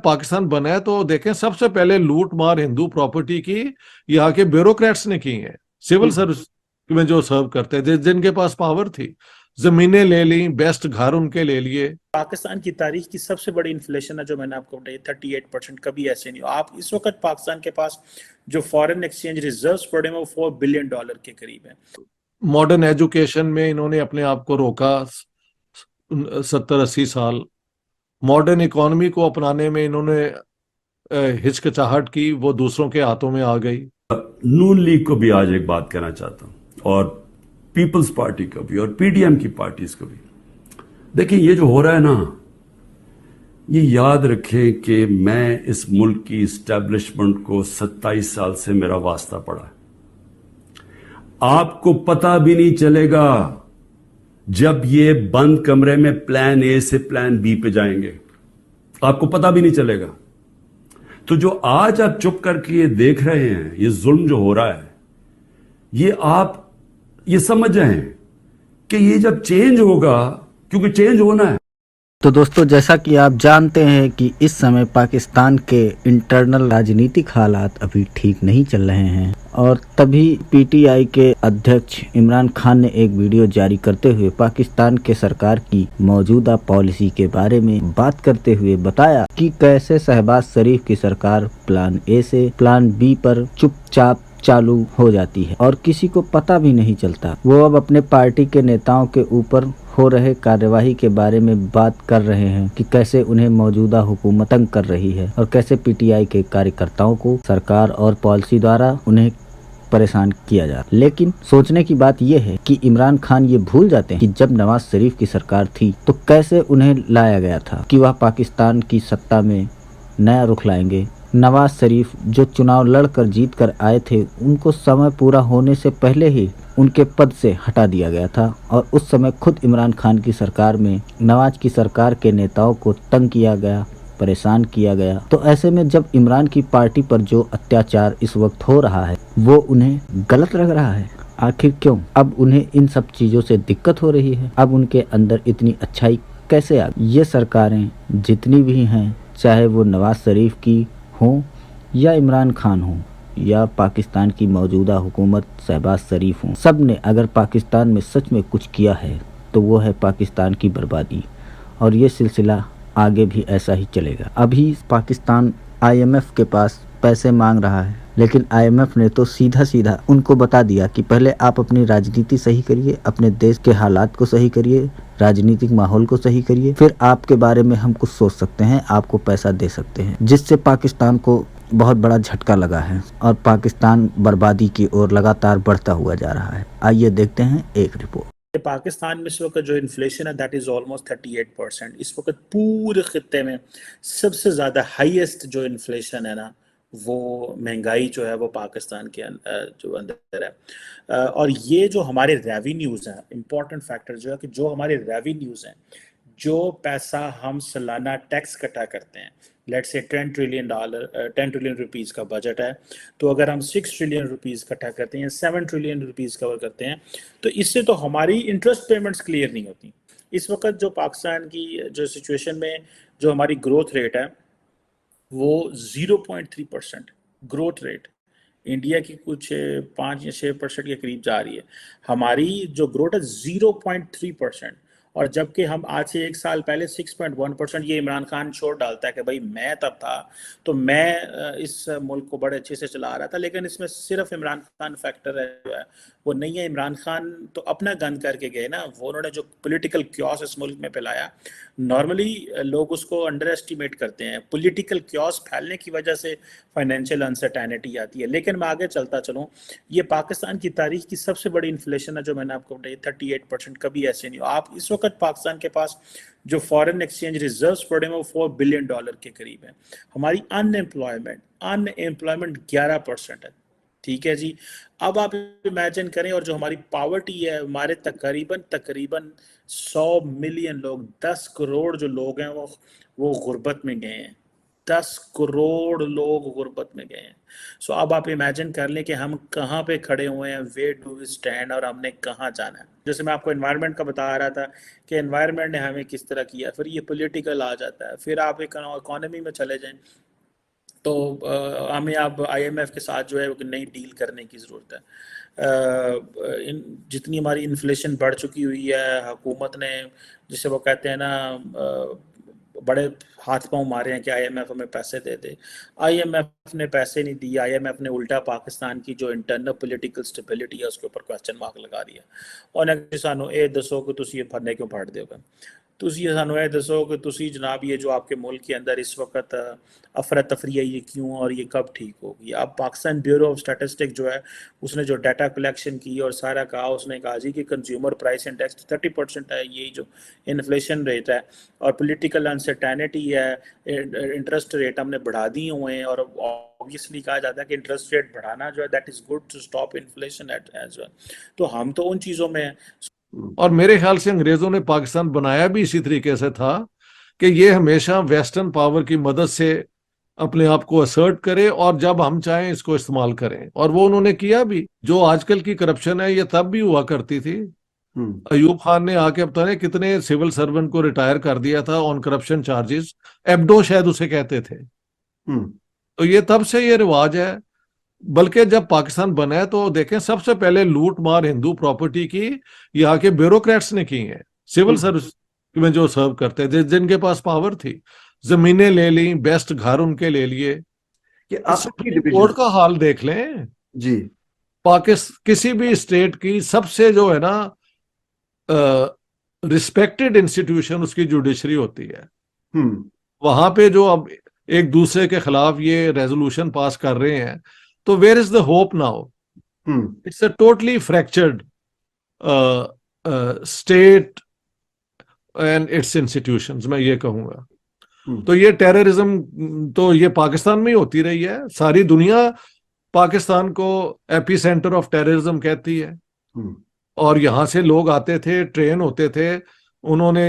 पाकिस्तान बना है तो देखें सबसे पहले लूट मार हिंदू प्रॉपर्टी की यहाँ के ब्यूरोक्रेट्स ने की है, सिविल सर्विस में जो सर्व करते थे, जिनके पास पावर थी, जमीनें ले ली, बेस्ट घर उनके ले लिए। पाकिस्तान की तारीख की सबसे बड़ी इन्फ्लेशन है जो मैंने आपको बताई 38%, कभी ऐसे नहीं हो। आप इस वक्त पाकिस्तान के पास जो फॉरेन एक्सचेंज रिजर्व्स पड़े हैं वो $4 बिलियन के करीब है। मॉडर्न एजुकेशन में इन्होंने अपने आप को रोका 70-80 साल। मॉडर्न इकोनॉमी को अपनाने में इन्होंने हिचकिचाहट की, वो दूसरों के हाथों में आ गई। नून लीग को भी आज एक बात कहना चाहता हूं, और पीपल्स पार्टी को भी, और पीडीएम की पार्टीज को भी। देखिए, ये जो हो रहा है ना, ये याद रखें कि मैं इस मुल्क की इस्टेब्लिशमेंट को 27 साल से मेरा वास्ता पड़ा है। आपको पता भी नहीं चलेगा जब ये बंद कमरे में प्लान ए से प्लान बी पे जाएंगे, आपको पता भी नहीं चलेगा। तो जो आज आप चुप करके ये देख रहे हैं, ये जुल्म जो हो रहा है, ये आप ये समझ जाएं कि ये जब चेंज होगा, क्योंकि चेंज होना है। तो दोस्तों, जैसा कि आप जानते हैं कि इस समय पाकिस्तान के इंटरनल राजनीतिक हालात अभी ठीक नहीं चल रहे हैं, और तभी पीटीआई के अध्यक्ष इमरान खान ने एक वीडियो जारी करते हुए पाकिस्तान के सरकार की मौजूदा पॉलिसी के बारे में बात करते हुए बताया कि कैसे शहबाज शरीफ की सरकार प्लान ए से प्लान बी पर चुपचाप चालू हो जाती है और किसी को पता भी नहीं चलता। वो अब अपने पार्टी के नेताओं के ऊपर हो रहे कार्यवाही के बारे में बात कर रहे हैं कि कैसे उन्हें मौजूदा हुकूमत तंग कर रही है और कैसे पीटीआई के कार्यकर्ताओं को सरकार और पॉलिसी द्वारा उन्हें परेशान किया जा रहा। लेकिन सोचने की बात यह है कि इमरान खान ये भूल जाते हैं कि जब नवाज शरीफ की सरकार थी तो कैसे उन्हें लाया गया था कि वह पाकिस्तान की सत्ता में नया रुख लाएंगे। नवाज शरीफ जो चुनाव लड़कर जीत कर आए थे, उनको समय पूरा होने से पहले ही उनके पद से हटा दिया गया था, और उस समय खुद इमरान खान की सरकार में नवाज की सरकार के नेताओं को तंग किया गया, परेशान किया गया। तो ऐसे में जब इमरान की पार्टी पर जो अत्याचार इस वक्त हो रहा है वो उन्हें गलत लग रहा है। आखिर क्यों? अब उन्हें इन सब चीज़ों से दिक्कत हो रही है। अब उनके अंदर इतनी अच्छाई कैसे आ गई? ये सरकारें जितनी भी हैं, चाहे वो नवाज शरीफ की हो या इमरान खान हो या पाकिस्तान की मौजूदा हुकूमत शहबाज शरीफ हो, सब ने अगर पाकिस्तान में सच में कुछ किया है तो वो है पाकिस्तान की बर्बादी, और ये सिलसिला आगे भी ऐसा ही चलेगा। अभी पाकिस्तान आईएमएफ के पास पैसे मांग रहा है, लेकिन आईएमएफ ने तो सीधा सीधा उनको बता दिया कि पहले आप अपनी राजनीति सही करिए, अपने देश के हालात को सही करिए, राजनीतिक माहौल को सही करिए, फिर आपके बारे में हम कुछ सोच सकते हैं, आपको पैसा दे सकते हैं। जिससे पाकिस्तान को बहुत बड़ा झटका लगा है और पाकिस्तान बर्बादी की ओर लगातार बढ़ता हुआ जा रहा है। आइए देखते हैं एक रिपोर्ट। पाकिस्तान में इस वक्त जो इन्फ्लेशन है दैट इज ऑलमोस्ट 38%। इस वक्त पूरे खित्ते में सबसे ज्यादा हाईएस्ट जो इन्फ्लेशन है ना, वो महंगाई जो है वो पाकिस्तान के जो अंदर है। और ये जो हमारे रेवेन्यूज हैं, इंपॉर्टेंट फैक्टर जो है कि जो हमारे रेवेन्यूज हैं, जो पैसा हम सालाना टैक्स इकट्ठा करते हैं, लेट्स से $10 ट्रिलियन रुपीज़ का बजट है, तो अगर हम 6 ट्रिलियन रुपीज़ इकट्ठा करते हैं, 7 ट्रिलियन रुपीज़ कवर करते हैं, तो इससे तो हमारी इंटरेस्ट पेमेंट्स क्लियर नहीं होती। इस वक्त जो पाकिस्तान की जो सिचुएशन में जो हमारी ग्रोथ रेट है वो 0.3% ग्रोथ रेट, इंडिया की कुछ 5 या 6% के करीब जा रही है। हमारी जो ग्रोथ है 0.3%, और जबकि हम आज से 1 साल पहले 6.1%। ये इमरान खान छोड़ डालता है कि भाई मैं तब था तो मैं इस मुल्क को बड़े अच्छे से चला रहा था, लेकिन इसमें सिर्फ इमरान खान फैक्टर है जो है वो नहीं है। इमरान खान तो अपना गंद करके गए ना, वो उन्होंने जो पॉलिटिकल क्योस इस मुल्क में फैलाया, नॉर्मली लोग उसको अंडर एस्टिमेट करते हैं। पॉलिटिकल क्योस फैलने की वजह से फाइनेंशियल अनसर्टेनिटी आती है। लेकिन मैं आगे चलता चलूँ, ये पाकिस्तान की तारीख की सबसे बड़ी इन्फ्लेशन है जो मैंने आपको बताई 38%, कभी ऐसे नहीं हो। आप इस वक्त पाकिस्तान के पास जो फॉरेन एक्सचेंज रिजर्व्स पड़े हैं वो $4 बिलियन के करीब है। हमारी अनएम्प्लॉयमेंट 11% है। ठीक है जी, अब आप इमेजिन करें, और जो हमारी पॉवर्टी है, हमारे तकरीबन 100 मिलियन लोग, 10 करोड़ जो लोग हैं वो गुर्बत में गए हैं। 10 करोड़ लोग गुर्बत में गए हैं। सो अब आप इमेजिन कर लें कि हम कहाँ पे खड़े हुए हैं, वेयर डू वी स्टैंड, और हमने कहाँ जाना है। जैसे मैं आपको एनवायरनमेंट का बता रहा था कि एनवायरनमेंट ने हमें किस तरह किया, फिर ये पॉलिटिकल आ जाता है, फिर आप इकोनॉमी में चले जाएं तो हमें अब आईएमएफ के साथ जो है वो नई डील करने की ज़रूरत है। जितनी हमारी इन्फ्लेशन बढ़ चुकी हुई है, हुकूमत ने जिसे वो कहते हैं ना बड़े हाथ पांव मारे हैं कि आईएमएफ हमें पैसे दे दे। आईएमएफ ने पैसे नहीं दिए, आईएमएफ ने उल्टा पाकिस्तान की जो इंटरनल पॉलिटिकल स्टेबिलिटी है उसके ऊपर क्वेश्चन मार्क लगा दिया। उन्हें सानू ये दसो कि तुम ये फंडे क्यों फट दोगे, ਤੁਸੀਂ ਸਾਨੂੰ ਇਹ ਦੱਸੋ कि ਤੁਸੀਂ जनाब ये जो आपके मुल्क के अंदर इस वक्त अफरा तफरी है ये क्यों और ये कब ठीक होगी। अब पाकिस्तान ब्यूरो ऑफ स्टैटिस्टिक जो है उसने जो डाटा कलेक्शन की और सारा कहा, उसने कहा जी कि कंज्यूमर प्राइस इंडेक्स 30% है, यही जो इन्फ्लेशन रेट है और पॉलिटिकल अनसर्टेनिटी है, इंटरेस्ट रेट हमने बढ़ा दिए हुए हैं और ऑब्वियसली कहा जाता है कि इंटरेस्ट रेट बढ़ाना जो है that is good to stop inflation as well. तो हम तो उन चीज़ों में, और मेरे ख्याल से अंग्रेजों ने पाकिस्तान बनाया भी इसी तरीके से था कि ये हमेशा वेस्टर्न पावर की मदद से अपने आप को असर्ट करे और जब हम चाहें इसको इस्तेमाल करें, और वो उन्होंने किया भी। जो आजकल की करप्शन है ये तब भी हुआ करती थी। अयूब खान ने आके पता नहीं कितने सिविल सर्वेंट को रिटायर कर दिया था ऑन करप्शन चार्जेस, एब्डो शायद उसे कहते थे। तो ये तब से ये रिवाज है। बल्कि जब पाकिस्तान बना है तो देखें सबसे पहले लूट मार हिंदू प्रॉपर्टी की यहाँ के ब्यूरोक्रेट्स ने की है, सिविल सर्विस में जो सर्व करते हैं, जिनके पास पावर थी, जमीनें ले ली, बेस्ट घर उनके ले लिए। कि आपकी कोर्ट का हाल देख लें जी, पाकिस्तान किसी भी स्टेट की सबसे जो है ना रिस्पेक्टेड इंस्टीट्यूशन उसकी जुडिशरी होती है। वहां पे जो अब एक दूसरे के खिलाफ ये रेजोल्यूशन पास कर रहे हैं, तो where is the hope now? It's a totally fractured state and its institutions, मैं ये कहूंगा। तो ये टेररिज्म तो ये पाकिस्तान में ही होती रही है, सारी दुनिया पाकिस्तान को एपी सेंटर ऑफ टेररिज्म कहती है। और यहां से लोग आते थे, ट्रेन होते थे, उन्होंने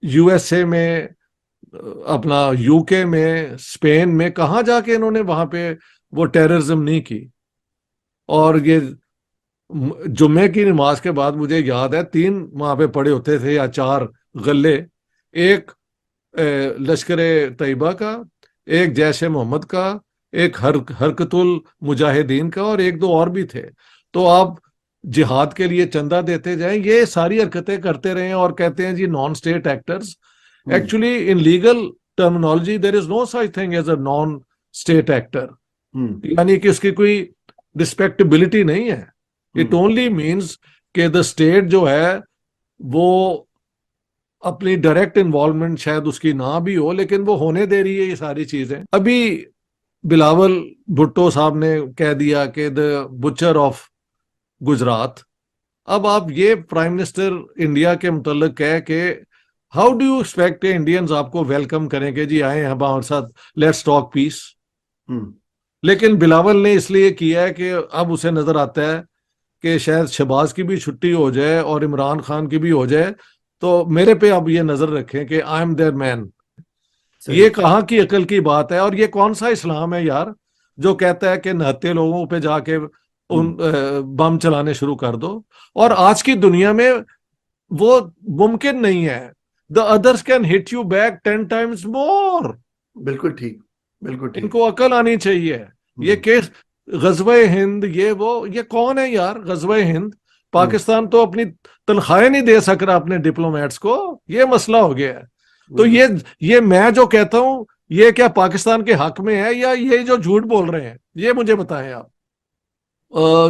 यूएसए में, अपना यूके में, स्पेन में, कहाँ जाके इन्होंने वहां पे वो टेररिज्म नहीं की। और ये जुम्मे की नमाज के बाद मुझे याद है 3 वहां पे पड़े होते थे या 4 गले, एक लश्कर तैयबा का, एक जैश मोहम्मद का, एक हरकतुल मुजाहिदीन का, और 1-2 और भी थे। तो आप जिहाद के लिए चंदा देते जाएं, ये सारी हरकतें करते रहे और कहते हैं जी non state actors. Actually in legal terminology there is no such thing as a non state actor, यानी कि उसकी कोई रिस्पेक्टेबिलिटी नहीं है। इट ओनली मीन्स कि द स्टेट जो है वो अपनी डायरेक्ट इन्वॉल्वमेंट शायद उसकी ना भी हो, लेकिन वो होने दे रही है ये सारी चीजें। अभी बिलावल भुट्टो साहब ने कह दिया कि द बुचर ऑफ गुजरात। अब आप ये प्राइम मिनिस्टर इंडिया के मुतल्लिक कह के how do you expect Indians आपको वेलकम करेंगे, जी आए हैं हमारे साथ, लेट्स टॉक पीस। लेकिन बिलावल ने इसलिए किया है कि अब उसे नजर आता है कि शायद शहबाज की भी छुट्टी हो जाए और इमरान खान की भी हो जाए, तो मेरे पे अब ये नजर रखें कि आई एम देयर मैन। ये कहाँ की अकल की बात है? और ये कौन सा इस्लाम है यार जो कहता है कि नहते लोगों पे जाके उन बम चलाने शुरू कर दो? और आज की दुनिया में वो मुमकिन नहीं है। The others can hit you back 10 times more। बिल्कुल ठीक, बिल्कुल ठीक। इनको अकल आनी चाहिए। ये केस गजवे हिंद, ये कौन है यार गजवे हिंद? पाकिस्तान तो अपनी तनख्वाहें नहीं दे सक रहा अपने डिप्लोमेट्स को, ये मसला हो गया है। तो ये मैं जो कहता हूं ये क्या पाकिस्तान के हक में है या ये जो झूठ बोल रहे हैं, ये मुझे बताएं आप।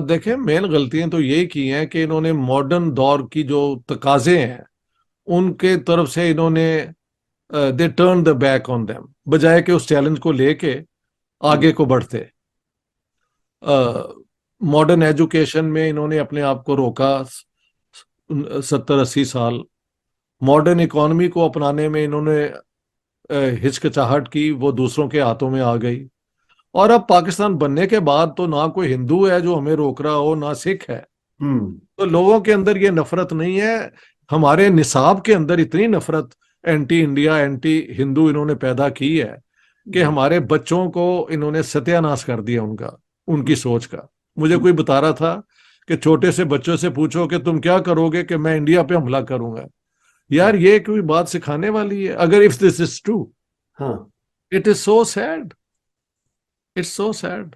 देखें मेन गलतियां तो यही की हैं कि इन्होंने मॉडर्न दौर की जो तकाजे हैं उनके तरफ से इन्होंने they turn the back on them, बजाय कि उस चैलेंज को लेके आगे को बढ़ते। मॉडर्न एजुकेशन में इन्होंने अपने आप को रोका 70-80 साल। मॉडर्न इकोनॉमी को अपनाने में इन्होंने हिचकिचाहट की, वो दूसरों के हाथों में आ गई। और अब पाकिस्तान बनने के बाद तो ना कोई हिंदू है जो हमें रोक रहा हो, ना सिख है। तो लोगों के अंदर ये नफरत नहीं है। हमारे निसाब के अंदर इतनी नफरत एंटी इंडिया, एंटी हिंदू इन्होंने पैदा की है कि हमारे बच्चों को इन्होंने सत्यानाश कर दिया उनका, उनकी सोच का। मुझे कोई बता रहा था कि छोटे से बच्चों से पूछो कि तुम क्या करोगे कि मैं इंडिया पे हमला करूंगा। यार ये कोई बात सिखाने वाली है? अगर इफ दिस इज ट्रू, हाँ it is so sad, it's so sad.